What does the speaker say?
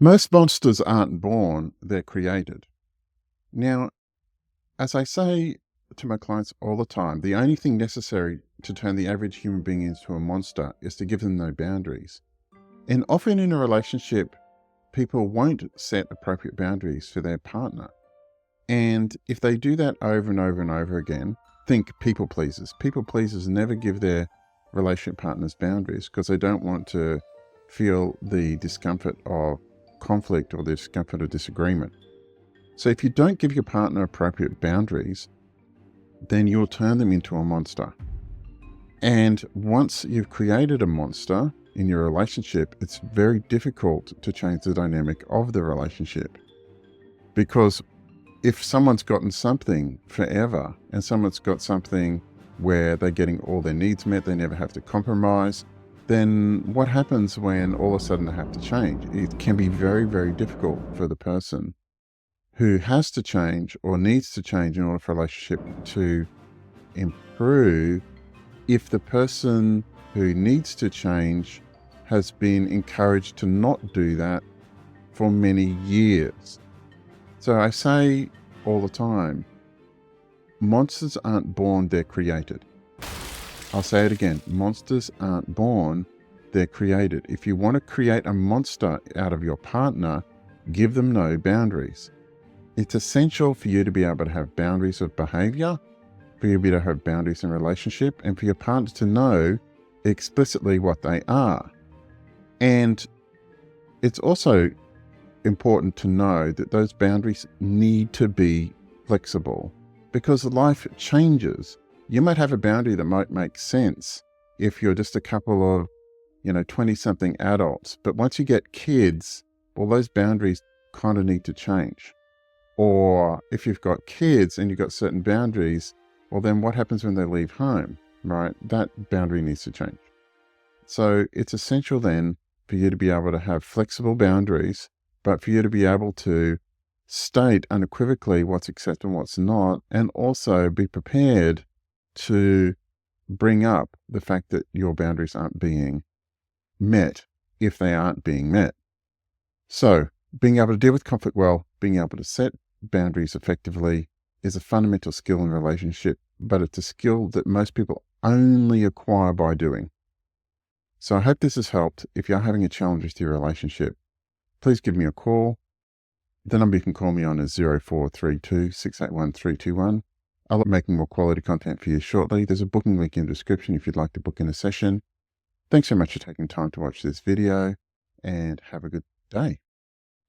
Most monsters aren't born, they're created. Now, as I say to my clients all the time, the only thing necessary to turn the average human being into a monster is to give them no boundaries. And often in a relationship, people won't set appropriate boundaries for their partner. And if they do that over and over and over again, think people pleasers. People pleasers never give their relationship partners boundaries because they don't want to feel the discomfort of conflict or the discomfort of disagreement. So if you don't give your partner appropriate boundaries, then you'll turn them into a monster. And once you've created a monster in your relationship, it's very difficult to change the dynamic of the relationship. Because if someone's gotten something forever and someone's got something where they're getting all their needs met, they never have to compromise, then what happens when all of a sudden they have to change? It can be very, very difficult for the person who has to change or needs to change in order for a relationship to improve if the person who needs to change has been encouraged to not do that for many years. So I say all the time, monsters aren't born, they're created. I'll say it again, monsters aren't born, they're created. If you want to create a monster out of your partner, give them no boundaries. It's essential for you to be able to have boundaries of behavior, for you to be able to have boundaries in relationship, and for your partner to know explicitly what they are. And it's also important to know that those boundaries need to be flexible because life changes. You might have a boundary that might make sense if you're just a couple of 20-something adults. But once you get kids, well, those boundaries kind of need to change. Or if you've got kids and you've got certain boundaries, well, then what happens when they leave home, right? That boundary needs to change. So it's essential then for you to be able to have flexible boundaries, but for you to be able to state unequivocally what's acceptable and what's not, and also be prepared to bring up the fact that your boundaries aren't being met if they aren't being met. So being able to deal with conflict well, being able to set boundaries effectively is a fundamental skill in a relationship, but it's a skill that most people only acquire by doing. So I hope this has helped. If you're having a challenge with your relationship, please give me a call. The number you can call me on is 0432 681 321. I'll be making more quality content for you shortly. There's a booking link in the description if you'd like to book in a session. Thanks so much for taking time to watch this video and have a good day.